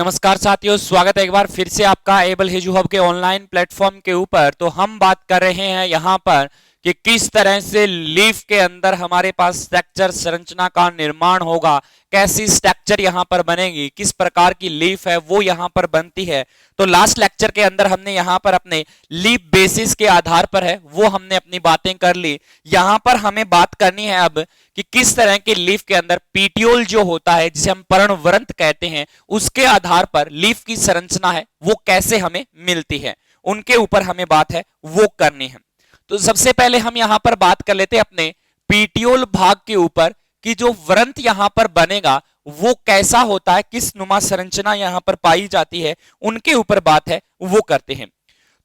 नमस्कार साथियों, स्वागत है एक बार फिर से आपका एबल हेजू हब के ऑनलाइन प्लेटफॉर्म के ऊपर। तो हम बात कर रहे हैं यहां पर कि किस तरह से लीफ के अंदर हमारे पास स्ट्रक्चर संरचना का निर्माण होगा, कैसी स्ट्रक्चर यहां पर बनेगी, किस प्रकार की लीफ है वो यहां पर बनती है। तो लास्ट लेक्चर के अंदर हमने यहां पर अपने लीफ बेसिस के आधार पर है वो हमने अपनी बातें कर ली। यहां पर हमें बात करनी है अब कि किस तरह के लीफ के अंदर पीटियोल जो होता है, जिसे हम पर्णवृंत कहते हैं, उसके आधार पर लीफ की संरचना है वो कैसे हमें मिलती है, उनके ऊपर हमें बात है वो करनी है। तो सबसे पहले हम यहां पर बात कर लेते हैं अपने पीटियोल भाग के ऊपर कि जो व्रंत यहां पर बनेगा वो कैसा होता है, किस नुमा संरचना यहां पर पाई जाती है, उनके ऊपर बात है वो करते हैं।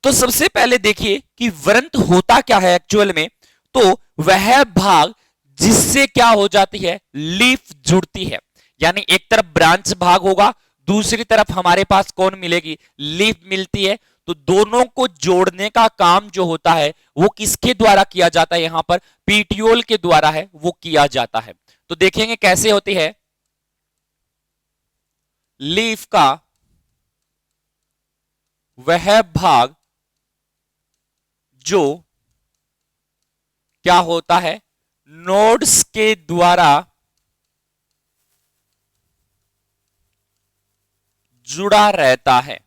तो सबसे पहले देखिए कि व्रंत होता क्या है एक्चुअल में। तो वह भाग जिससे क्या हो जाती है, लीफ जुड़ती है। यानी एक तरफ ब्रांच भाग होगा, दूसरी तरफ हमारे पास कौन मिलेगी, लीफ मिलती है। तो दोनों को जोड़ने का काम जो होता है वो किसके द्वारा किया जाता है, यहां पर पीटियोल के द्वारा है वो किया जाता है। तो देखेंगे कैसे होती है लीफ का वह भाग जो क्या होता है, नोड्स के द्वारा जुड़ा रहता है।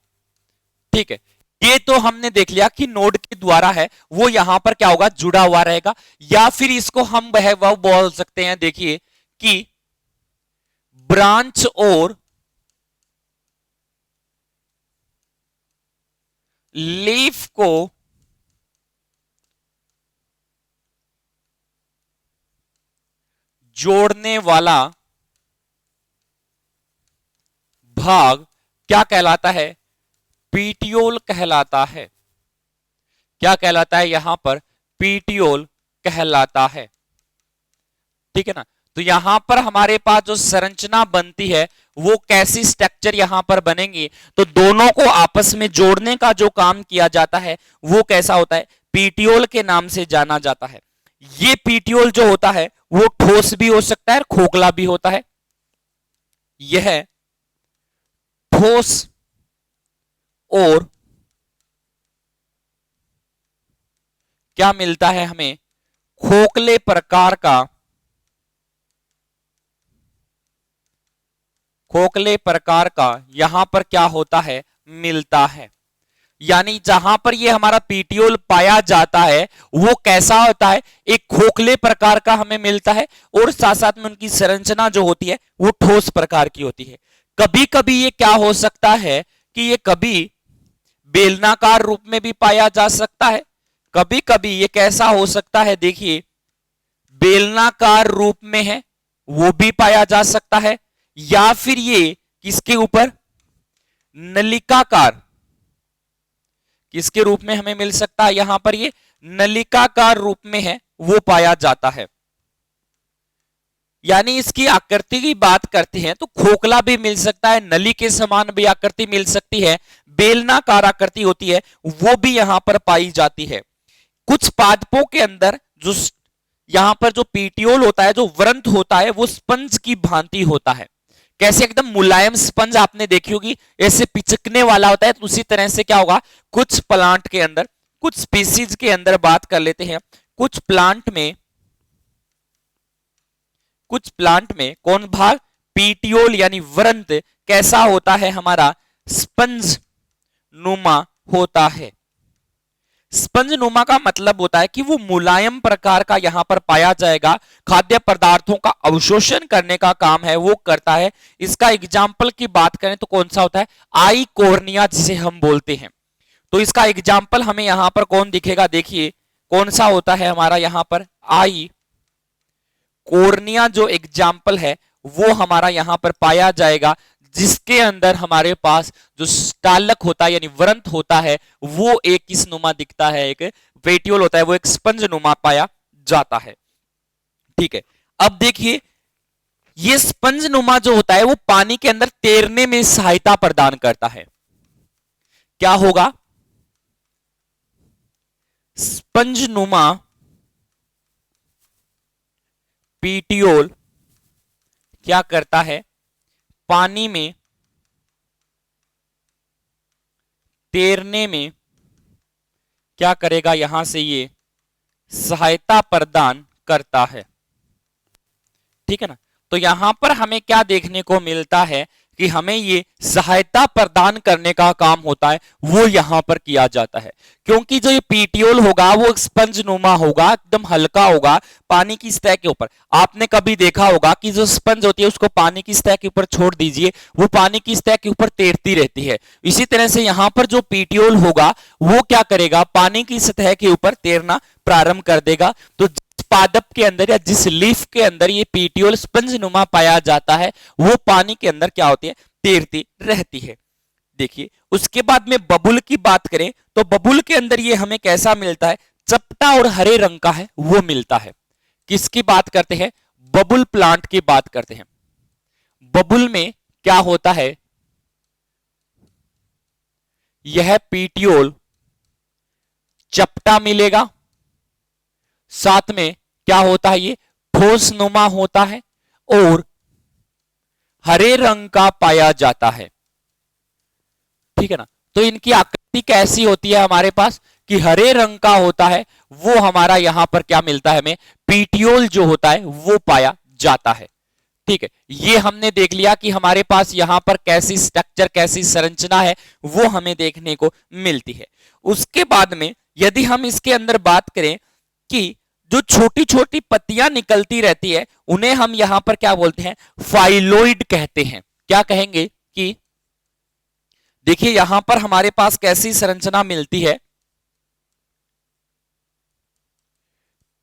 ठीक है, ये तो हमने देख लिया कि नोड के द्वारा है वो यहां पर क्या होगा, जुड़ा हुआ रहेगा। या फिर इसको हम वह बोल सकते हैं, देखिए कि ब्रांच और लीफ को जोड़ने वाला भाग क्या कहलाता है, पीटियोल कहलाता है। क्या कहलाता है यहां पर, पीटियोल कहलाता है। ठीक है ना। तो यहां पर हमारे पास जो संरचना बनती है वो कैसी स्ट्रक्चर यहां पर बनेंगी, तो दोनों को आपस में जोड़ने का जो काम किया जाता है वो कैसा होता है, पीटियोल के नाम से जाना जाता है। ये पीटियोल जो होता है वो ठोस भी हो सकता है, खोखला भी होता है। यह ठोस और क्या मिलता है हमें, खोखले प्रकार का, खोखले प्रकार का यहां पर क्या होता है, मिलता है। यानी जहां पर ये हमारा पीटियोल पाया जाता है वो कैसा होता है, एक खोखले प्रकार का हमें मिलता है, और साथ साथ में उनकी संरचना जो होती है वो ठोस प्रकार की होती है। कभी कभी ये क्या हो सकता है कि ये कभी बेलनाकार रूप में भी पाया जा सकता है, कभी कभी ये कैसा हो सकता है, देखिए बेलनाकार रूप में है वो भी पाया जा सकता है। या फिर ये किसके ऊपर, नलिकाकार, किसके रूप में हमें मिल सकता है, यहां पर ये नलिकाकार रूप में है वो पाया जाता है। यानी इसकी आकृति की बात करते हैं तो खोखला भी मिल सकता है, नली के समान भी आकृति मिल सकती है, बेलनाकार आकृति होती है वो भी यहां पर पाई जाती है। कुछ पादपों के अंदर जो यहां पर जो पीटियोल होता है, जो व्रंत होता है, वो स्पंज की भांति होता है। कैसे एकदम मुलायम स्पंज आपने देखी होगी, ऐसे पिचकने वाला होता है। तो उसी तरह से क्या होगा, कुछ प्लांट के अंदर, कुछ स्पीसीज के अंदर बात कर लेते हैं, कुछ प्लांट में, कुछ प्लांट में कौन भाग, पीटियोल यानी व्रंत कैसा होता है हमारा, स्पंज नुमा होता है। स्पंज नुमा का मतलब होता है कि वो मुलायम प्रकार का यहां पर पाया जाएगा, खाद्य पदार्थों का अवशोषण करने का काम है वो करता है। इसका एग्जाम्पल की बात करें तो कौन सा होता है, आई कोर्निया जिसे हम बोलते हैं। तो इसका एग्जाम्पल हमें यहां पर कौन दिखेगा, देखिए कौन सा होता है हमारा यहां पर, आई कोर्निया जो एग्जाम्पल है वो हमारा यहां पर पाया जाएगा, जिसके अंदर हमारे पास जो स्टालक होता है यानी व्रंत होता है वो एक किस नुमा दिखता है, एक वेटियोल होता है, वो एक स्पंज नुमा पाया जाता है। ठीक है, अब देखिए ये स्पंज नुमा जो होता है वो पानी के अंदर तैरने में सहायता प्रदान करता है। क्या होगा, स्पंज नुमा पीटियोल क्या करता है, पानी में तैरने में क्या करेगा, यहां से ये सहायता प्रदान करता है। ठीक है ना। तो यहां पर हमें क्या देखने को मिलता है कि हमें ये सहायता प्रदान करने का काम होता है, वो यहां पर किया जाता है। क्योंकि जो ये पीटियोल होगा वो स्पंज नुमा होगा, एकदम हल्का होगा पानी की सतह के ऊपर। आपने कभी देखा होगा कि जो स्पंज होती है उसको पानी की सतह के ऊपर छोड़ दीजिए, वो पानी की सतह के ऊपर तैरती रहती है। इसी तरह से यहां पर जो पीटियोल होगा वो क्या करेगा, पानी की सतह के ऊपर तैरना प्रारंभ कर देगा। तो पादप के अंदर या जिस लीफ के अंदर ये पीटियोल स्पंज नुमा पाया जाता है, वो पानी के अंदर क्या होती है, तैरती रहती है। देखिए उसके बाद में बबुल की बात करें तो बबुल के अंदर ये हमें कैसा मिलता है, चपटा और हरे रंग का है वो मिलता है। किसकी बात करते हैं, बबुल प्लांट की बात करते हैं। बबुल में क्या होता है, यह पीटियोल चपटा मिलेगा, साथ में क्या होता है, ये ठोस नुमा होता है और हरे रंग का पाया जाता है। ठीक है ना। तो इनकी आकृति कैसी होती है हमारे पास कि हरे रंग का होता है, वो हमारा यहां पर क्या मिलता है, हमें पीटियोल जो होता है वो पाया जाता है। ठीक है, ये हमने देख लिया कि हमारे पास यहां पर कैसी स्ट्रक्चर, कैसी संरचना है वो हमें देखने को मिलती है। उसके बाद में यदि हम इसके अंदर बात करें कि जो छोटी छोटी पत्तियां निकलती रहती है उन्हें हम यहां पर क्या बोलते हैं, फाइलोइड कहते हैं। क्या कहेंगे कि देखिए यहां पर हमारे पास कैसी संरचना मिलती है,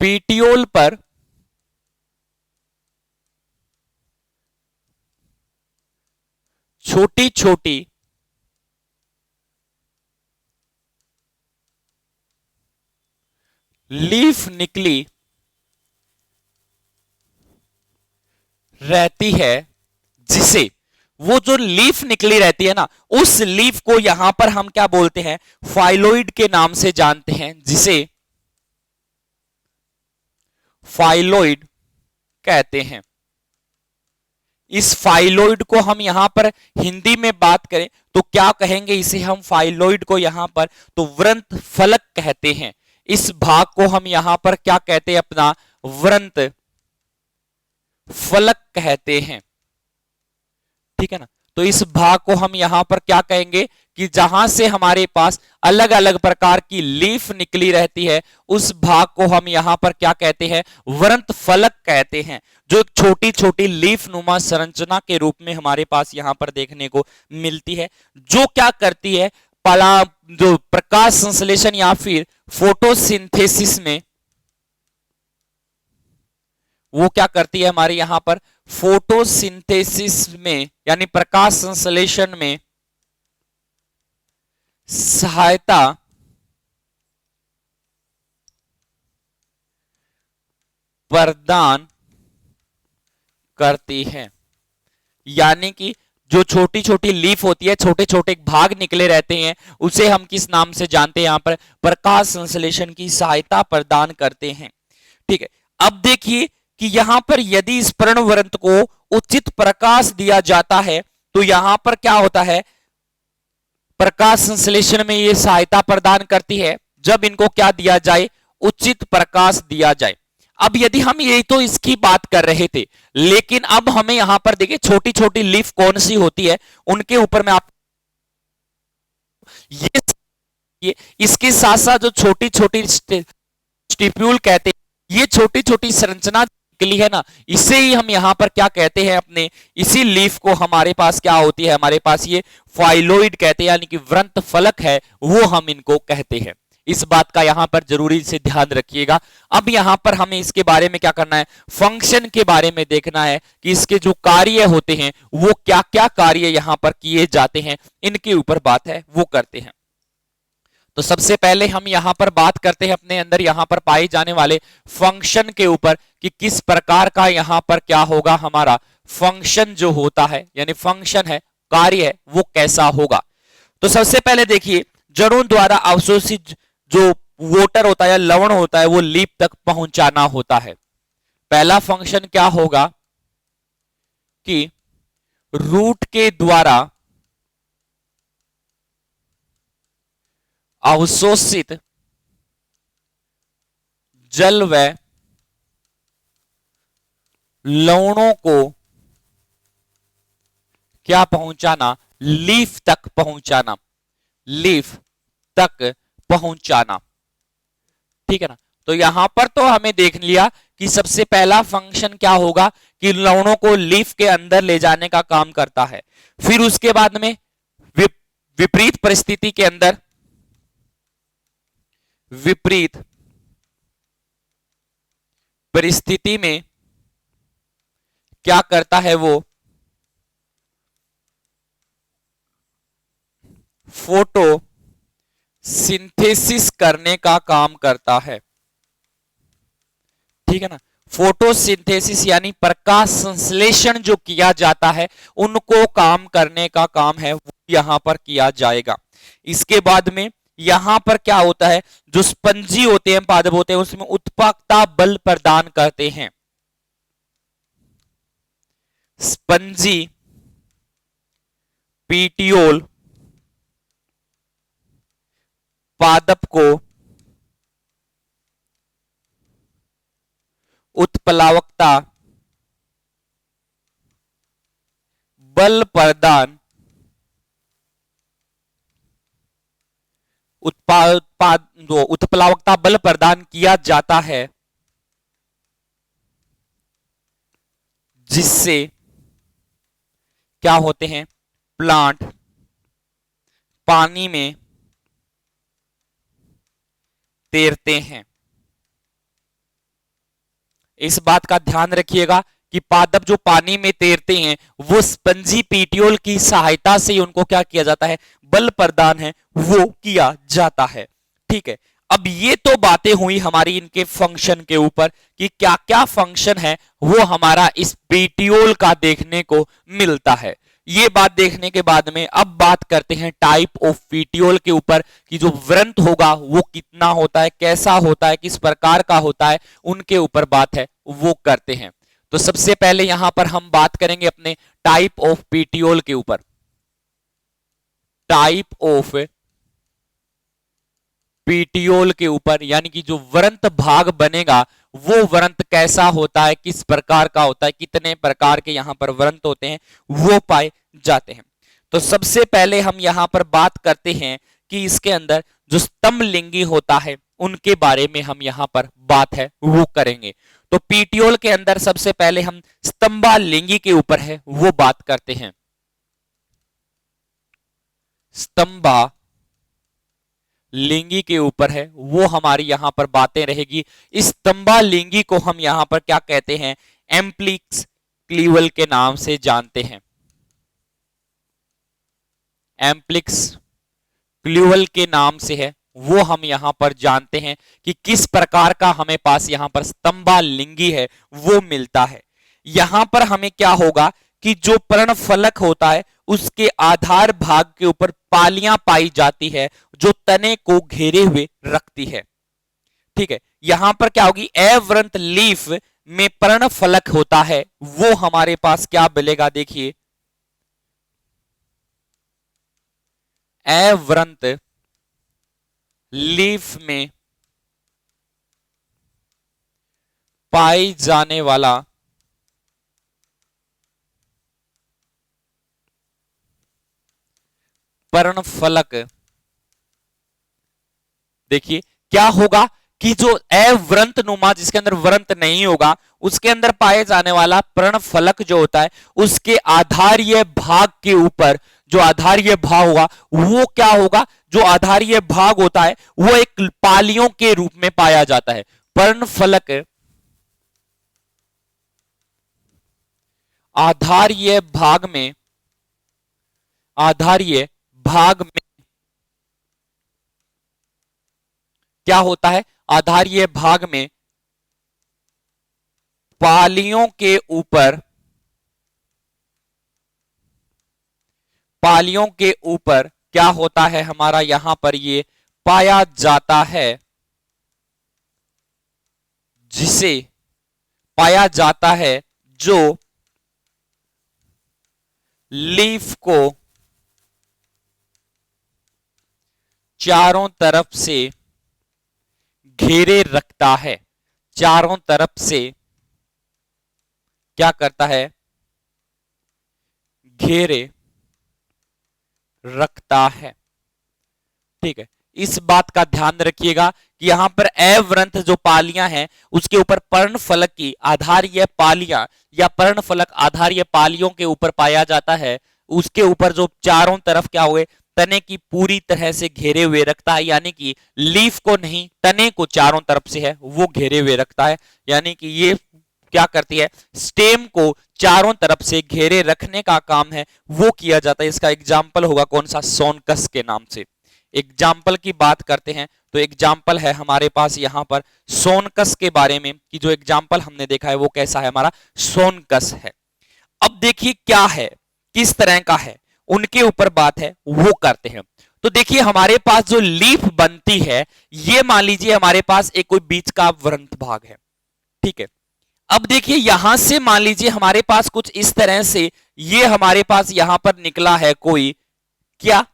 पीटियोल पर छोटी छोटी लीफ निकली रहती है, जिसे वो जो लीफ निकली रहती है ना, उस लीफ को यहां पर हम क्या बोलते हैं, फाइलोइड के नाम से जानते हैं, जिसे फाइलोइड कहते हैं। इस फाइलोइड को हम यहां पर हिंदी में बात करें तो क्या कहेंगे, इसे हम फाइलोइड को यहां पर तो वृंत फलक कहते हैं। इस भाग को हम यहां पर क्या कहते हैं, अपना वृंत फलक कहते हैं। ठीक है ना। तो इस भाग को हम यहां पर क्या कहेंगे कि जहां से हमारे पास अलग अलग प्रकार की लीफ निकली रहती है, उस भाग को हम यहां पर क्या कहते हैं, वृंत फलक कहते हैं, जो एक छोटी छोटी लीफ नुमा संरचना के रूप में हमारे पास यहां पर देखने को मिलती है, जो क्या करती है, पला जो प्रकाश संश्लेषण या फिर फोटोसिंथेसिस में वो क्या करती है, हमारे यहां पर फोटोसिंथेसिस में यानी प्रकाश संश्लेषण में सहायता प्रदान करती है। यानी कि जो छोटी छोटी लीफ होती है, छोटे छोटे भाग निकले रहते हैं, उसे हम किस नाम से जानते हैं, यहां पर प्रकाश संश्लेषण की सहायता प्रदान करते हैं। ठीक है। अब देखिए कि यहां पर यदि इस पर्णवृंत को उचित प्रकाश दिया जाता है तो यहां पर क्या होता है, प्रकाश संश्लेषण में ये सहायता प्रदान करती है जब इनको क्या दिया जाए, उचित प्रकाश दिया जाए। अब यदि हम यही तो इसकी बात कर रहे थे, लेकिन अब हमें यहां पर देखिए छोटी छोटी लीफ कौन सी होती है, उनके ऊपर मैं आप ये इसके साथ साथ जो छोटी छोटी स्टिप्यूल कहते हैं, ये छोटी छोटी संरचना निकली है ना, इसे ही हम यहां पर क्या कहते हैं, अपने इसी लीफ को हमारे पास क्या होती है, हमारे पास ये फाइलोइड कहते हैं, यानी कि वृंत फलक है, वो हम इनको कहते हैं। इस बात का यहां पर जरूरी से ध्यान रखिएगा। अब यहां पर हमें इसके बारे में क्या करना है, फंक्शन के बारे में देखना है कि इसके जो कार्य होते हैं वो क्या क्या कार्य यहां पर किए जाते हैं, इनके ऊपर बात है वो करते हैं। तो सबसे पहले हम यहां पर बात करते हैं अपने अंदर यहां पर पाए जाने वाले फंक्शन के ऊपर कि किस प्रकार का यहां पर क्या होगा, हमारा फंक्शन जो होता है यानी फंक्शन है, कार्य है, वो कैसा होगा। तो सबसे पहले देखिए, जड़ों द्वारा अवशोषित जो वोटर होता है या लवण होता है वो लीफ तक पहुंचाना होता है। पहला फंक्शन क्या होगा कि रूट के द्वारा अवशोषित जल व लवणों को क्या पहुंचाना, लीफ तक पहुंचाना, लीफ तक पहुंचाना। ठीक है ना। तो यहां पर तो हमें देख लिया कि सबसे पहला फंक्शन क्या होगा कि लवणों को लीफ के अंदर ले जाने का काम करता है। फिर उसके बाद में विपरीत परिस्थिति के अंदर, विपरीत परिस्थिति में क्या करता है, वो फोटो सिंथेसिस करने का काम करता है। ठीक है ना। फोटोसिंथेसिस यानी प्रकाश संश्लेषण जो किया जाता है, उनको काम करने का काम है वो यहां पर किया जाएगा। इसके बाद में यहां पर क्या होता है, जो स्पंजी होते हैं, पादप होते हैं, उसमें उत्पादकता बल प्रदान करते हैं। स्पंजी पीटियोल पादप को उत्प्लावकता बल प्रदान उत्प्लावकता बल प्रदान किया जाता है, जिससे क्या होते हैं, प्लांट पानी में तैरते हैं। इस बात का ध्यान रखिएगा कि पादप जो पानी में तैरते हैं वो स्पंजी पीटियोल की सहायता से उनको क्या किया जाता है, बल प्रदान है वो किया जाता है। ठीक है। अब ये तो बातें हुई हमारी इनके फंक्शन के ऊपर कि क्या क्या फंक्शन है वो हमारा इस पीटियोल का देखने को मिलता है। ये बात देखने के बाद में अब बात करते हैं टाइप ऑफ पीटियोल के ऊपर कि जो व्रंत होगा वो कितना होता है, कैसा होता है, किस प्रकार का होता है, उनके ऊपर बात है वो करते हैं। तो सबसे पहले यहां पर हम बात करेंगे अपने टाइप ऑफ पीटियोल के ऊपर। टाइप ऑफ पीटियोल के ऊपर यानी कि जो व्रंत भाग बनेगा वो व्रंत कैसा होता है, किस प्रकार का होता है, कितने प्रकार के यहां पर व्रंत होते हैं वो पाए जाते हैं। तो सबसे पहले हम यहां पर बात करते हैं कि इसके अंदर जो स्तंभ लिंगी होता है उनके बारे में हम यहां पर बात है वो करेंगे। तो पीटियोल के अंदर सबसे पहले हम स्तंभा लिंगी के ऊपर है वो बात करते हैं। स्तंभा लिंगी के ऊपर है वो हमारी यहां पर बातें रहेगी। इस स्तंभा लिंगी को हम यहां पर क्या कहते हैं, एम्प्लिक्स क्लीवल के नाम से जानते हैं। एम्प्लिक्स क्लीवल के नाम से है वो हम यहां पर जानते हैं कि किस प्रकार का हमें पास यहां पर स्तंभा लिंगी है वो मिलता है। यहां पर हमें क्या होगा कि जो पर्णफलक होता है उसके आधार भाग के ऊपर पालियां पाई जाती है जो तने को घेरे हुए रखती है। ठीक है। यहां पर क्या होगी, अव्रंत लीफ में पर्णफलक होता है वो हमारे पास क्या मिलेगा, देखिए अव्रंत लीफ में पाई जाने वाला पर्णफलक, देखिए क्या होगा कि जो अव्रंत नुमा जिसके अंदर व्रंत नहीं होगा उसके अंदर पाए जाने वाला पर्णफलक जो होता है उसके आधारीय भाग के ऊपर जो आधारीय भाग होगा वो क्या होगा, जो आधारीय भाग होता है वो एक पालियों के रूप में पाया जाता है। पर्णफलक आधारीय भाग में, आधारीय भाग में क्या होता है, आधारीय भाग में पालियों के ऊपर, पालियों के ऊपर क्या होता है हमारा यहां पर ये पाया जाता है, जिसे पाया जाता है जो लीफ को चारों तरफ से घेरे रखता है, चारों तरफ से क्या करता है, घेरे रखता है। ठीक है, इस बात का ध्यान रखिएगा कि यहां पर अवृंत जो पालियां हैं उसके ऊपर पर्णफलक की आधारीय पालियां या पर्णफलक आधारीय पालियों के ऊपर पाया जाता है, उसके ऊपर जो चारों तरफ क्या हुए, तने की पूरी तरह से घेरे हुए रखता है, यानी कि लीफ को नहीं, तने को चारों तरफ से है वो घेरे हुए रखता है। यानी कि ये क्या करती है, स्टेम को चारों तरफ से घेरे रखने का काम है वो किया जाता है। इसका एग्जाम्पल होगा कौन सा, सोनकस के नाम से। एग्जाम्पल की बात करते हैं तो एग्जाम्पल है हमारे पास यहां पर सोनकस के बारे में, कि जो एग्जाम्पल हमने देखा है वो कैसा है, हमारा सोनकस है। अब देखिए क्या है, किस तरह का है, उनके ऊपर बात है वो करते हैं। तो देखिए हमारे पास जो लीफ बनती है, ये मान लीजिए हमारे पास एक कोई बीच का वृंत भाग है। ठीक है, अब देखिए यहां से मान लीजिए हमारे पास कुछ इस तरह से ये हमारे पास यहां पर निकला है कोई क्या,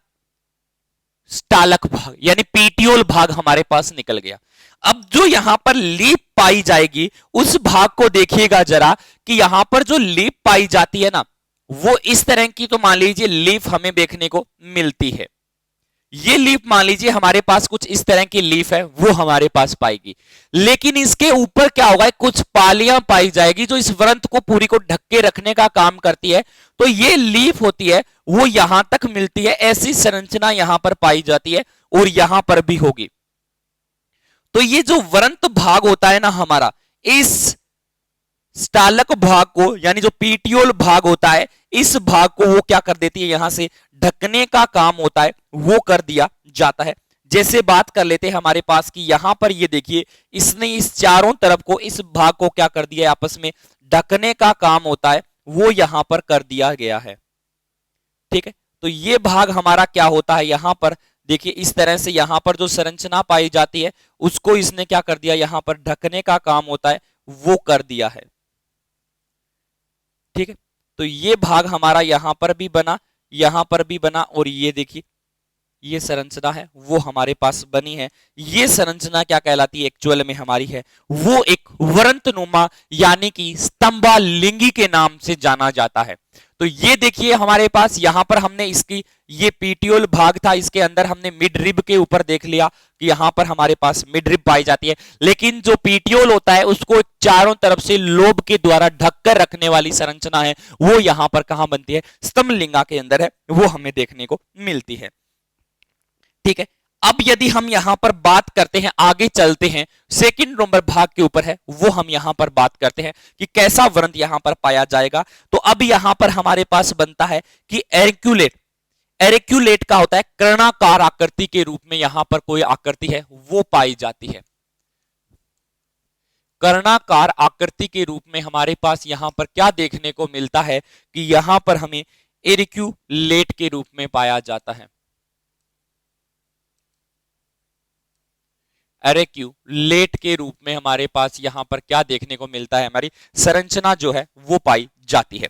स्टालक भाग यानी पीटियोल भाग हमारे पास निकल गया। अब जो यहां पर लीफ पाई जाएगी उस भाग को देखिएगा जरा, कि यहां पर जो लीफ पाई जाती है ना वो इस तरह की, तो मान लीजिए लीफ हमें देखने को मिलती है। ये लीफ मान लीजिए हमारे पास कुछ इस तरह की लीफ है वो हमारे पास पाएगी, लेकिन इसके ऊपर क्या होगा, कुछ पालियां पाई जाएगी जो इस वृंत को पूरी को ढक के रखने का काम करती है। तो ये लीफ होती है वो यहां तक मिलती है, ऐसी संरचना यहां पर पाई जाती है और यहां पर भी होगी। तो ये जो वृंत भाग होता है ना हमारा, इस स्टालक भाग को यानी जो पीटियोल भाग होता है, इस भाग को वो क्या कर देती है, यहां से ढकने का काम होता है वो कर दिया जाता है। जैसे बात कर लेते हैं हमारे पास कि यहां पर ये देखिए इसने इस चारों तरफ को, इस भाग को क्या कर दिया है, आपस में ढकने का काम होता है वो यहां पर कर दिया गया है। ठीक है, तो ये भाग हमारा क्या होता है, यहां पर देखिए इस तरह से यहां पर जो संरचना पाई जाती है उसको इसने क्या कर दिया, यहां पर ढकने का काम होता है वो कर दिया है। ठीक है, तो ये भाग हमारा यहां पर भी बना, यहां पर भी बना, और ये देखिए ये संरचना है वो हमारे पास बनी है। ये संरचना क्या कहलाती है एक्चुअल में हमारी है, वो एक वृंतनुमा यानी कि स्तंभालिंगी के नाम से जाना जाता है। तो ये देखिए हमारे पास यहां पर हमने इसकी, ये पीटियोल भाग था, इसके अंदर हमने मिड रिब के ऊपर देख लिया कि यहां पर हमारे पास मिड रिब पाई जाती है, लेकिन जो पीटियोल होता है उसको चारों तरफ से लोब के द्वारा ढककर रखने वाली संरचना है वो यहां पर कहां बनती है, स्तंभलिंगा के अंदर है, वो हमें देखने को मिलती है। ठीक है, अब यदि हम यहां पर बात करते हैं, आगे चलते हैं, सेकंड नंबर भाग के ऊपर है वो हम यहां पर बात करते हैं कि कैसा वृंत यहां पर पाया जाएगा। तो अब यहां पर हमारे पास बनता है कि एरिक्यूलेट, एरिक्यूलेट का होता है कर्णाकार आकृति के रूप में यहां पर कोई आकृति है वो पाई जाती है। कर्णाकार आकृति के रूप में हमारे पास यहां पर क्या देखने को मिलता है कि यहां पर हमें एरिक्यूलेट के रूप में पाया जाता है। एरिक्यूलेट के रूप में हमारे पास यहां पर क्या देखने को मिलता है, हमारी संरचना जो है वो पाई जाती है।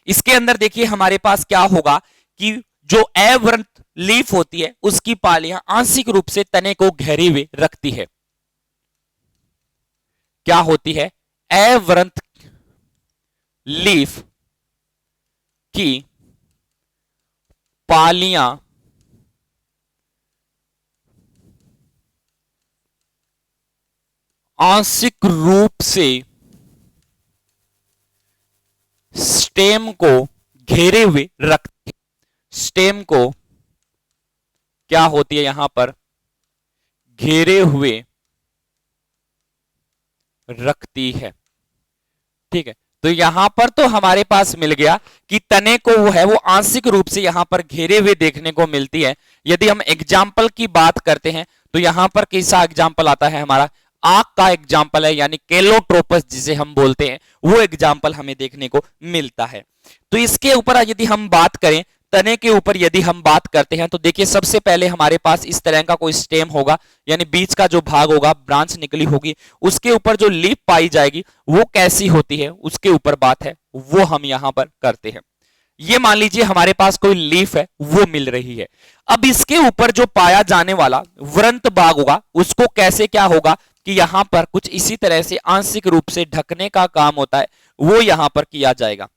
इसके अंदर देखिए हमारे पास क्या होगा कि जो अवृंत लीफ होती है उसकी पालियां आंशिक रूप से तने को घेरे हुए रखती है। क्या होती है, अवृंत लीफ की पालियां आंशिक रूप से स्टेम को घेरे हुए रखती है। स्टेम को क्या होती है यहां पर, घेरे हुए रखती है। ठीक है, तो यहां पर तो हमारे पास मिल गया कि तने को वो है वो आंशिक रूप से यहां पर घेरे हुए देखने को मिलती है। यदि हम एग्जाम्पल की बात करते हैं तो यहां पर कैसा एग्जाम्पल आता है, हमारा आंख का एग्जाम्पल है, यानी केलोट्रोपस जिसे हम बोलते हैं वो एग्जाम्पल हमें देखने को मिलता है। तो इसके ऊपर यदि हम बात करें, तने के ऊपर यदि हम बात करते हैं तो देखिए सबसे पहले हमारे पास इस तरह का कोई स्टेम होगा, यानी बीच का जो भाग होगा, ब्रांच निकली होगी, उसके ऊपर जो लीफ पाई जाएगी वो कैसी होती है उसके ऊपर बात है वो हम यहां पर करते हैं। ये मान लीजिए हमारे पास कोई लीफ है वो मिल रही है। अब इसके ऊपर जो पाया जाने वाला वृंत भाग होगा उसको कैसे क्या होगा कि यहां पर कुछ इसी तरह से आंशिक रूप से ढकने का काम होता है, वो यहां पर किया जाएगा।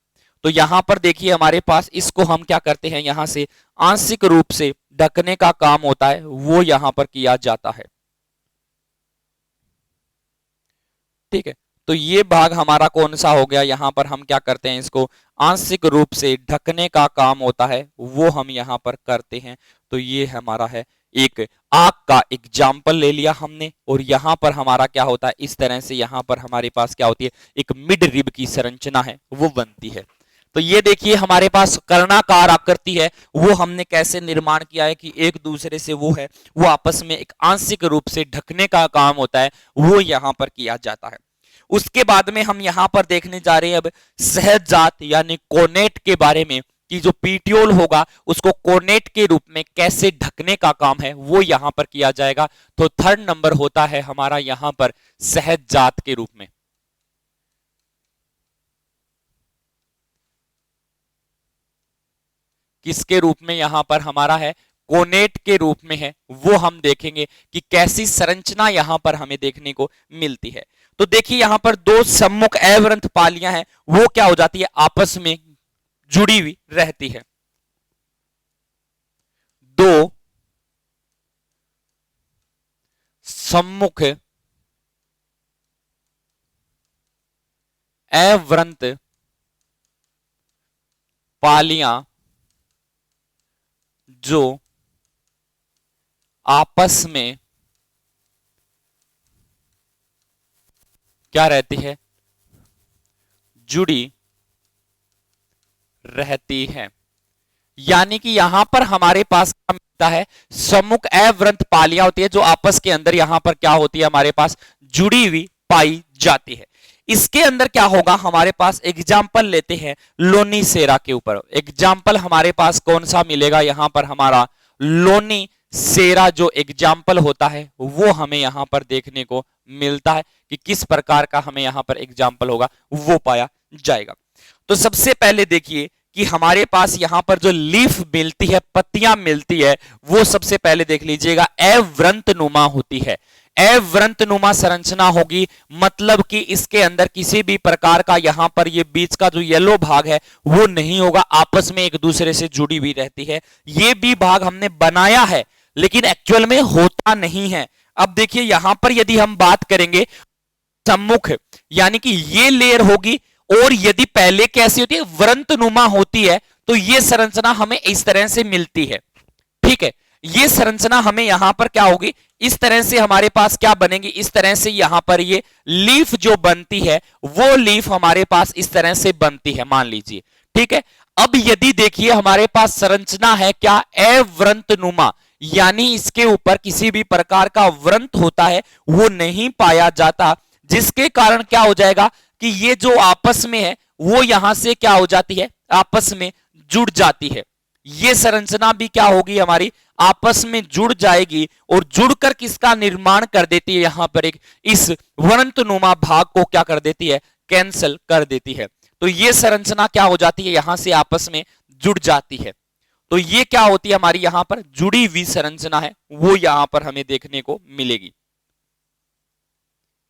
तो यहां पर देखिए हमारे पास इसको हम क्या करते हैं, यहां से आंशिक रूप से ढकने का काम होता है वो यहां पर किया जाता है। ठीक है, तो ये भाग हमारा कौन सा हो गया, यहां पर हम क्या करते हैं, इसको आंशिक रूप से ढकने का काम होता है वो हम यहां पर करते हैं। तो ये हमारा है एक आंख का एग्जाम्पल ले लिया हमने, और यहां पर हमारा क्या होता है, इस तरह से यहां पर हमारे पास क्या होती है, एक मिड रिब की संरचना है वो बनती है। तो ये देखिए हमारे पास कर्णाकार आकृति है, वो हमने कैसे निर्माण किया है कि एक दूसरे से वो है वो आपस में एक आंशिक रूप से ढकने का काम होता है वो यहां पर किया जाता है। उसके बाद में हम यहां पर देखने जा रहे हैं अब सहजात यानी कोनेट के बारे में, कि जो पीटियोल होगा उसको कोनेट के रूप में कैसे ढकने का काम है वो यहां पर किया जाएगा। तो थर्ड नंबर होता है हमारा यहां पर सहजात के रूप में। किसके रूप में यहां पर हमारा है, कोनेट के रूप में है, वो हम देखेंगे कि कैसी संरचना यहां पर हमें देखने को मिलती है। तो देखिए यहां पर दो सम्मुख अवृंत पालियां हैं वो क्या हो जाती है, आपस में जुड़ी हुई रहती है। दो सम्मुख अवृंत पालियां जो आपस में क्या रहती है, जुड़ी रहती है। यानी कि यहां पर हमारे पास क्या मिलता है, सम्मुख अवृंत पालियां होती है जो आपस के अंदर यहां पर क्या होती है, हमारे पास जुड़ी हुई पाई जाती है। इसके अंदर क्या होगा, हमारे पास एग्जाम्पल लेते हैं लोनी सेरा के ऊपर। एग्जाम्पल हमारे पास कौन सा मिलेगा, यहां पर हमारा लोनी सेरा जो एग्जाम्पल होता है वो हमें यहां पर देखने को मिलता है कि किस प्रकार का हमें यहां पर एग्जाम्पल होगा वो पाया जाएगा। तो सबसे पहले देखिए कि हमारे पास यहां पर जो लीफ मिलती है, पत्तियां मिलती है, वो सबसे पहले देख लीजिएगा अवृंत नुमा होती है। अवृंत नुमा संरचना होगी, मतलब कि इसके अंदर किसी भी प्रकार का यहां पर ये बीच का जो येलो भाग है वो नहीं होगा, आपस में एक दूसरे से जुड़ी हुई रहती है। ये भी भाग हमने बनाया है लेकिन एक्चुअल में होता नहीं है। अब देखिए यहां पर यदि हम बात करेंगे सम्मुख, यानी कि ये लेयर होगी, और यदि पहले कैसी होती है, वृंतनुमा होती है, तो ये संरचना हमें इस तरह से मिलती है। ठीक है, ये संरचना हमें यहां पर क्या होगी, इस तरह से हमारे पास क्या बनेगी, इस तरह से यहां पर ये लीफ जो बनती है वो लीफ हमारे पास इस तरह से बनती है, मान लीजिए। ठीक है, अब यदि देखिए हमारे पास संरचना है क्या, अवृंतनुमा, यानी इसके ऊपर किसी भी प्रकार का वृंत होता है वो नहीं पाया जाता, जिसके कारण क्या हो जाएगा कि ये जो आपस में है वो यहां से क्या हो जाती है, आपस में जुड़ जाती है। ये संरचना भी क्या होगी, हमारी आपस में जुड़ जाएगी और जुड़कर किसका निर्माण कर देती है, यहां पर एक इस वृंतनुमा भाग को क्या कर देती है, कैंसल कर देती है। तो ये संरचना क्या हो जाती है, यहां से आपस में जुड़ जाती है। तो ये क्या होती है, हमारी यहां पर जुड़ी हुई संरचना है वो यहां पर हमें देखने को मिलेगी।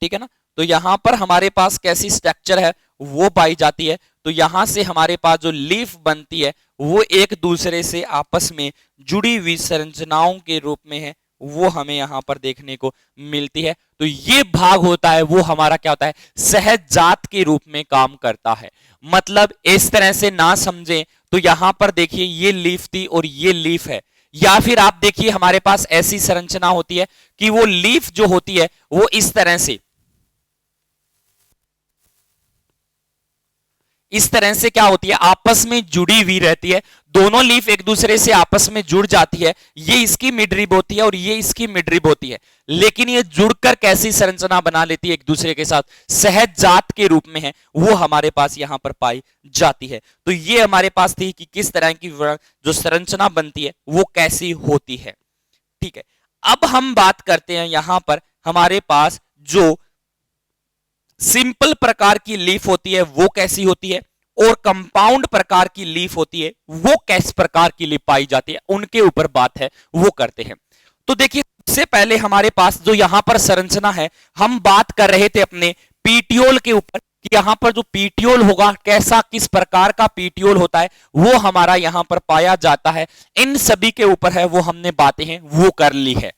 ठीक है ना, तो यहां पर हमारे पास कैसी स्ट्रक्चर है वो पाई जाती है। तो यहां से हमारे पास जो लीफ बनती है वो एक दूसरे से आपस में जुड़ी हुई संरचनाओं के रूप में है, वो हमें यहां पर देखने को मिलती है। तो ये भाग होता है वो हमारा क्या होता है, सहजात के रूप में काम करता है। मतलब इस तरह से ना समझें तो यहां पर देखिए ये लीफ थी और ये लीफ है, या फिर आप देखिए हमारे पास ऐसी संरचना होती है कि वो लीफ जो होती है वो इस तरह से क्या होती है, आपस में जुड़ी हुई रहती है। दोनों लीफ एक दूसरे से आपस में जुड़ जाती है, ये इसकी मिडरिब होती है और ये इसकी मिडरिब होती है, लेकिन ये जुड़कर कैसी संरचना बना लेती है एक दूसरे के साथ, सहजात के रूप में है, वो हमारे पास यहां पर पाई जाती है। तो ये हमारे पास थी कि किस तरह की जो संरचना बनती है वो कैसी होती है। ठीक है, अब हम बात करते हैं यहां पर हमारे पास जो सिंपल प्रकार की लीफ होती है वो कैसी होती है, और कंपाउंड प्रकार की लीफ होती है, वो किस प्रकार की लीफ पाई जाती है, उनके ऊपर बात है, वो करते हैं। तो देखिए, सबसे पहले हमारे पास जो यहां पर संरचना है, हम बात कर रहे थे अपने पीटियोल के ऊपर कि यहां पर जो पीटियोल होगा, कैसा किस प्रकार का पीटियोल होता है, वो हमारा यहां पर पाया जाता है। इन सभी के ऊपर है वो हमने बातें हैं वो कर ली है।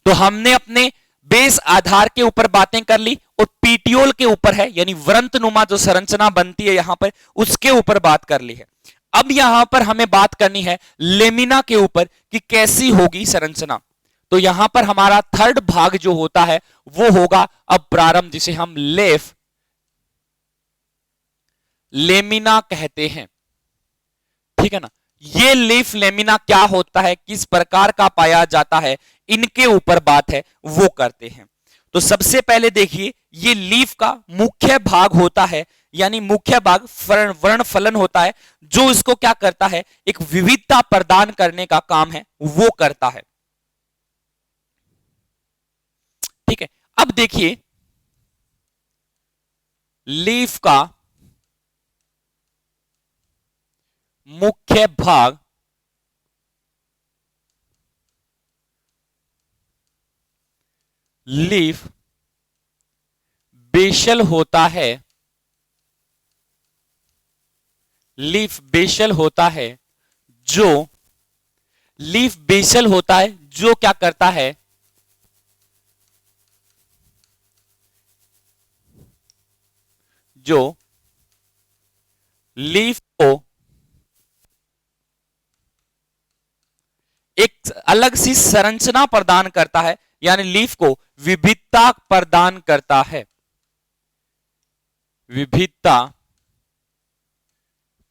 तो हमने अपने बेस आधार के ऊपर बातें कर ली और पीटियोल के ऊपर है, यानी वृंतनुमा जो संरचना बनती है यहां पर, उसके ऊपर बात कर ली है। अब यहां पर हमें बात करनी है लेमिना के ऊपर कि कैसी होगी संरचना। तो यहां पर हमारा थर्ड भाग जो होता है वो होगा अब प्रारंभ, जिसे हम लेमिना कहते हैं। ठीक है ना। ये लीफ लेमिना क्या होता है, किस प्रकार का पाया जाता है, इनके ऊपर बात है वो करते हैं। तो सबसे पहले देखिए, ये लीफ का मुख्य भाग होता है, यानी मुख्य भाग वर्ण फलन होता है, जो इसको क्या करता है, एक विविधता प्रदान करने का काम है वो करता है। ठीक है। अब देखिए, लीफ का मुख्य भाग लीफ बेसल होता है। लीफ बेसल होता है, जो लीफ बेसल होता है जो क्या करता है, जो लीफ को एक अलग सी संरचना प्रदान करता है, यानी लीफ को विविधता प्रदान करता है, विविधता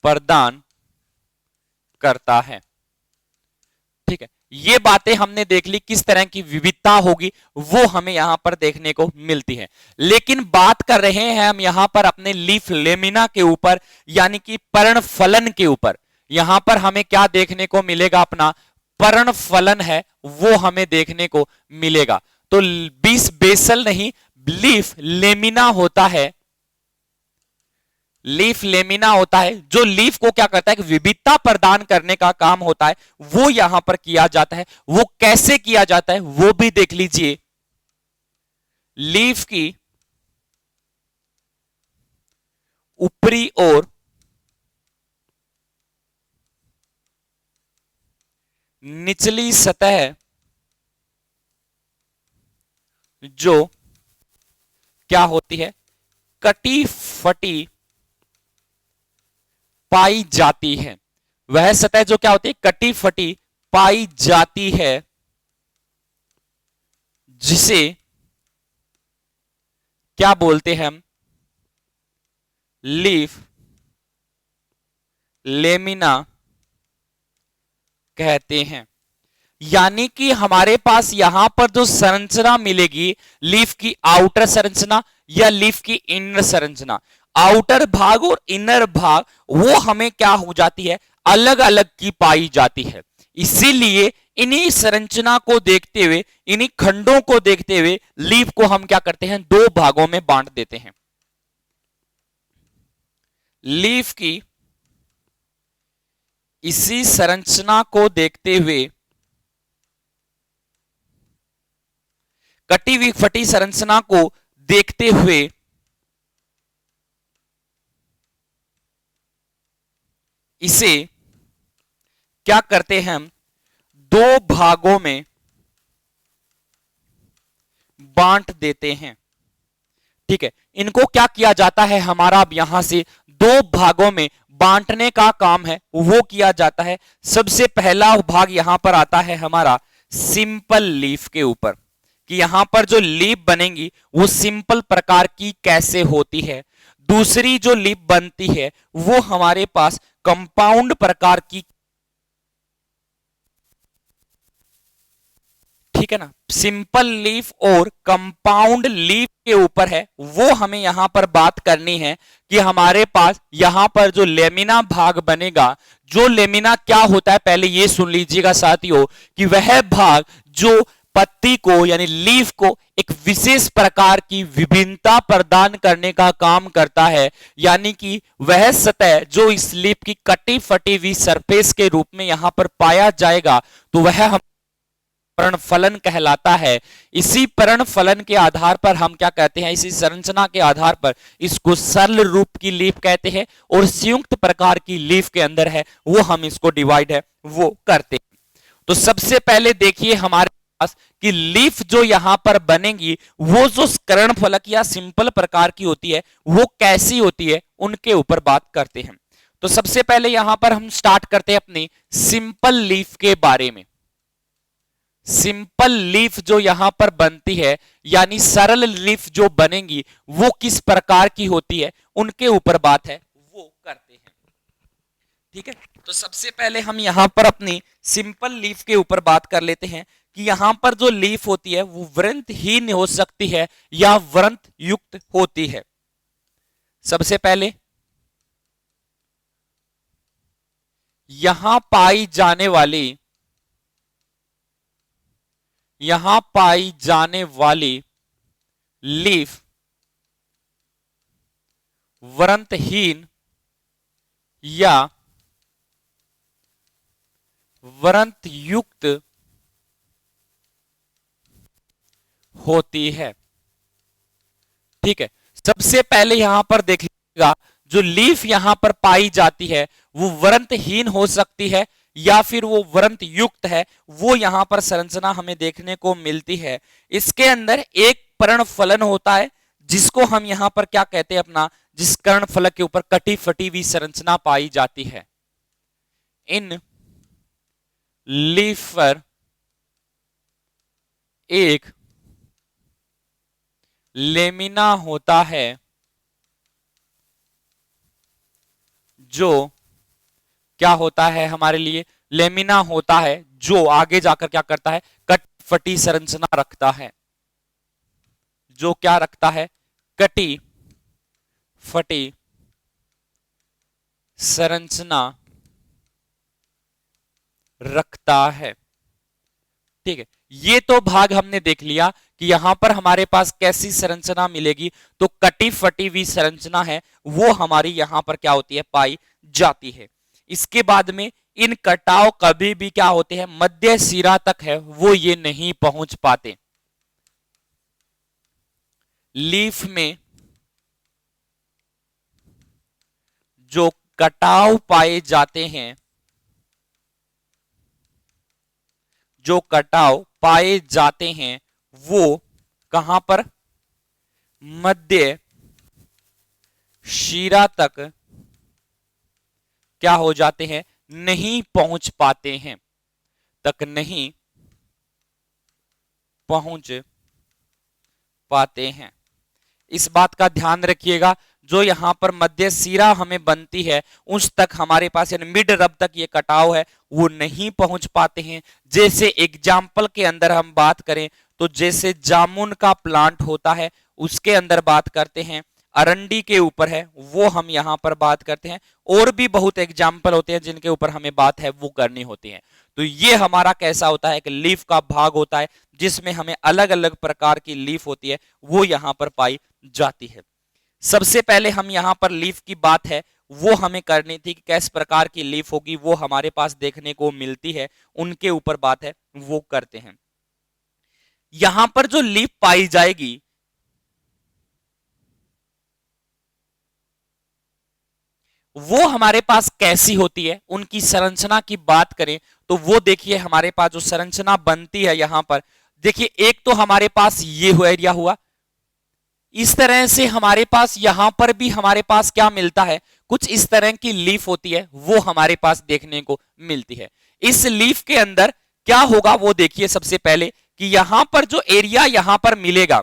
प्रदान करता है। ठीक है। ये बातें हमने देख ली, किस तरह की विविधता होगी वो हमें यहां पर देखने को मिलती है। लेकिन बात कर रहे हैं हम यहां पर अपने लीफ लेमिना के ऊपर, यानी कि पर्णफलन के ऊपर। यहां पर हमें क्या देखने को मिलेगा, अपना पर्णफलन है वो हमें देखने को मिलेगा। तो बीस बेसल नहीं, लीफ लेमिना होता है। लीफ लेमिना होता है जो लीफ को क्या करता है, विविधता प्रदान करने का काम होता है, वो यहां पर किया जाता है। वो कैसे किया जाता है वो भी देख लीजिए। लीफ की ऊपरी ओर निचली सतह जो क्या होती है, कटी फटी पाई जाती है, वह सतह जो क्या होती है, कटी फटी पाई जाती है, जिसे क्या बोलते हैं हम, लीफ लेमिना कहते हैं। यानी कि हमारे पास यहां पर जो संरचना मिलेगी, लीफ की आउटर संरचना या लीफ की इनर संरचना, आउटर भाग और इनर भाग, वो हमें क्या हो जाती है, अलग अलग की पाई जाती है। इसीलिए इन्हीं संरचना को देखते हुए, इन्हीं खंडों को देखते हुए लीफ को हम क्या करते हैं, दो भागों में बांट देते हैं। लीफ की इसी संरचना को देखते हुए, कटी हुई फटी संरचना को देखते हुए इसे क्या करते हैं हम, दो भागों में बांट देते हैं। ठीक है। इनको क्या किया जाता है, हमारा अब यहां से दो भागों में बांटने का काम है वो किया जाता है। सबसे पहला भाग यहां पर आता है हमारा सिंपल लीफ के ऊपर, कि यहां पर जो लीफ बनेंगी वो सिंपल प्रकार की कैसे होती है। दूसरी जो लीफ बनती है वो हमारे पास कंपाउंड प्रकार की, ठीक है ना। सिंपल लीफ और कंपाउंड लीफ के ऊपर है वो हमें यहां पर बात करनी है कि हमारे पास यहां पर जो लेमिना भाग बनेगा, जो लेमिना क्या होता है पहले ये सुन लीजिएगा साथियों, कि वह भाग जो पत्ती को यानी लीफ को एक विशेष प्रकार की विभिन्नता प्रदान करने का काम करता है, यानी कि वह सतह जो इस लीफ की कटी फटी हुई सरफेस के रूप में यहां पर पाया जाएगा तो वह हम पर्णफलन कहलाता है। इसी पर्णफलन के आधार पर हम क्या कहते हैं, इसी संरचना के आधार पर इसको सरल रूप की लीफ कहते हैं, और संयुक्त प्रकार की लीफ के अंदर है वो हम इसको डिवाइड है वो करते हैं। तो सबसे पहले देखिए हमारे पास कि लीफ जो यहां पर बनेगी वो जो कर्णफलक या सिंपल प्रकार की होती है वो कैसी होती है उनके ऊपर बात करते हैं। तो सबसे पहले यहां पर हम स्टार्ट करते हैं अपनी सिंपल लीफ के बारे में। सिंपल लीफ जो यहां पर बनती है यानी सरल लीफ जो बनेगी वो किस प्रकार की होती है उनके ऊपर बात है वो करते हैं। ठीक है, तो सबसे पहले हम यहां पर अपनी सिंपल लीफ के ऊपर बात कर लेते हैं कि यहां पर जो लीफ होती है वो वृंतहीन हो सकती है या वृंत युक्त होती है। सबसे पहले यहां पाई जाने वाली लीफ वृंतहीन या वृंत युक्त होती है। ठीक है, सबसे पहले यहां पर देख लीजिएगा जो लीफ यहां पर पाई जाती है वो वृंतहीन हो सकती है या फिर वो वृंत युक्त है, वो यहां पर संरचना हमें देखने को मिलती है। इसके अंदर एक पर्णफलन होता है जिसको हम यहां पर क्या कहते हैं अपना, जिस कर्णफलक के ऊपर कटी फटी हुई संरचना पाई जाती है। इन लीफ पर एक लेमिना होता है जो क्या होता है हमारे लिए, लेमिना होता है जो आगे जाकर क्या करता है, कट फटी संरचना रखता है। जो क्या रखता है, कटी फटी संरचना रखता है। ठीक है, ये तो भाग हमने देख लिया कि यहां पर हमारे पास कैसी संरचना मिलेगी, तो कटी फटी हुई संरचना है वो हमारी यहां पर क्या होती है, पाई जाती है। इसके बाद में इन कटाव कभी भी क्या होते हैं, मध्य सिरा तक है वो ये नहीं पहुंच पाते। लीफ में जो कटाव पाए जाते हैं, जो कटाव पाए जाते हैं वो कहां पर, मध्य शिरा तक क्या हो जाते हैं, नहीं पहुंच पाते हैं, तक नहीं पहुंच पाते हैं। इस बात का ध्यान रखिएगा, जो यहां पर मध्य सिरा हमें बनती है उस तक हमारे पास यानी मिड रब तक ये कटाव है वो नहीं पहुंच पाते हैं। जैसे एग्जाम्पल के अंदर हम बात करें तो जैसे जामुन का प्लांट होता है उसके अंदर बात करते हैं, अरंडी के ऊपर है वो हम यहां पर बात करते हैं, और भी बहुत एग्जाम्पल होते हैं जिनके ऊपर हमें बात है वो करनी होती है। तो ये हमारा कैसा होता है, एक लीफ का भाग होता है जिसमें हमें अलग अलग प्रकार की लीफ होती है वो यहां पर पाई जाती है। सबसे पहले हम यहां पर लीफ की बात है वो हमें करनी थी कि किस प्रकार की लीफ होगी वो हमारे पास देखने को मिलती है, उनके ऊपर बात है वो करते हैं। यहां पर जो लीफ पाई जाएगी वो हमारे पास कैसी होती है, उनकी संरचना की बात करें तो वो देखिए हमारे पास जो संरचना बनती है यहां पर देखिए, एक तो हमारे पास ये एरिया हुआ, इस तरह से हमारे पास यहां पर भी हमारे पास क्या मिलता है, कुछ इस तरह की लीफ होती है वो हमारे पास देखने को मिलती है। इस लीफ के अंदर क्या होगा वो देखिए, सबसे पहले कि यहां पर जो एरिया यहां पर मिलेगा,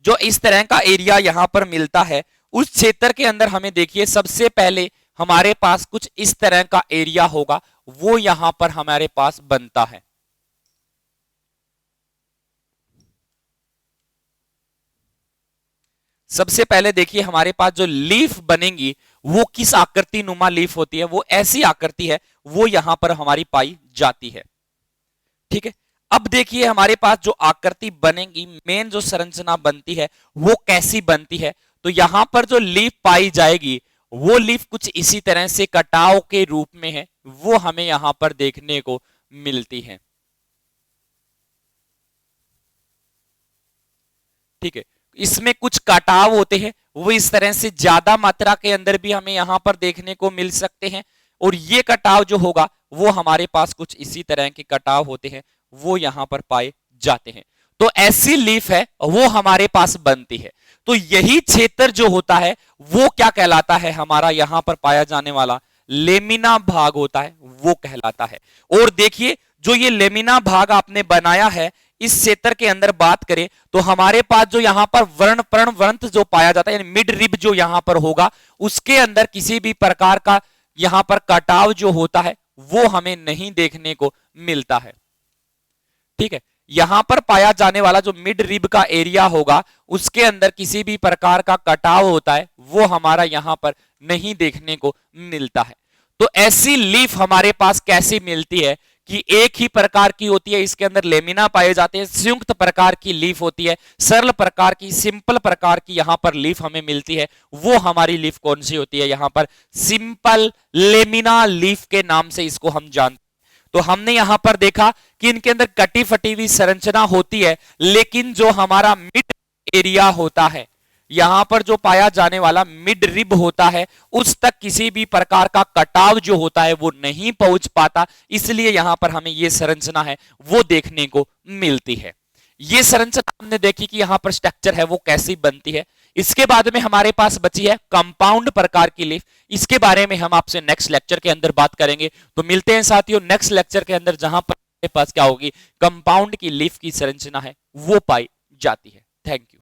जो इस तरह का एरिया यहां पर मिलता है उस क्षेत्र के अंदर हमें देखिए सबसे पहले हमारे पास कुछ इस तरह का एरिया होगा वो यहां पर हमारे पास बनता है। सबसे पहले देखिए हमारे पास जो लीफ बनेंगी वो किस आकृति नुमा लीफ होती है, वो ऐसी आकृति है वो यहां पर हमारी पाई जाती है। ठीक है, अब देखिए हमारे पास जो आकृति बनेगी, मेन जो संरचना बनती है वो कैसी बनती है। तो यहां पर जो लीफ पाई जाएगी वो लीफ कुछ इसी तरह से कटाव के रूप में है, वो हमें यहां पर देखने को मिलती है। ठीक है, इसमें कुछ कटाव होते हैं, वो इस तरह से ज्यादा मात्रा के अंदर भी हमें यहां पर देखने को मिल सकते हैं। और ये कटाव जो होगा वो हमारे पास कुछ इसी तरह के कटाव होते हैं, वो यहां पर पाए जाते हैं। तो ऐसी लीफ है वो हमारे पास बनती है। तो यही क्षेत्र जो होता है वो क्या कहलाता है, हमारा यहां पर पाया जाने वाला लेमिना भाग होता है, वो कहलाता है। और देखिए जो ये लेमिना भाग आपने बनाया है, इस क्षेत्र के अंदर बात करें तो हमारे पास जो यहां पर वर्ण पर्णवृंत जो पाया जाता है, यानी मिड रिब जो यहां पर होगा, उसके अंदर किसी भी प्रकार का यहां पर कटाव जो होता है वो हमें नहीं देखने को मिलता है। ठीक है, यहां पर पाया जाने वाला जो मिड रिब का एरिया होगा उसके अंदर किसी भी प्रकार का कटाव होता है वो हमारा यहां पर नहीं देखने को मिलता है। तो ऐसी लीफ हमारे पास कैसी मिलती है कि एक ही प्रकार की होती है, इसके अंदर लेमिना पाए जाते हैं, संयुक्त प्रकार की लीफ होती है, सरल प्रकार की सिंपल प्रकार की यहां पर लीफ हमें मिलती है। वो हमारी लीफ कौन सी होती है, यहां पर सिंपल लेमिना लीफ के नाम से इसको हम जानते हैं। तो हमने यहां पर देखा कि इनके अंदर कटी फटी हुई संरचना होती है, लेकिन जो हमारा मिड एरिया होता है, यहां पर जो पाया जाने वाला मिड रिब होता है, उस तक किसी भी प्रकार का कटाव जो होता है वो नहीं पहुंच पाता, इसलिए यहां पर हमें ये संरचना है वो देखने को मिलती है। ये संरचना हमने देखी कि यहां पर स्ट्रक्चर है वो कैसी बनती है। इसके बाद में हमारे पास बची है कंपाउंड प्रकार की लीफ। इसके बारे में हम आपसे नेक्स्ट लेक्चर के अंदर बात करेंगे। तो मिलते हैं साथियों नेक्स्ट लेक्चर के अंदर, जहां पर हमारे पास क्या होगी, कंपाउंड की लीफ की संरचना है वो पाई जाती है। Thank you.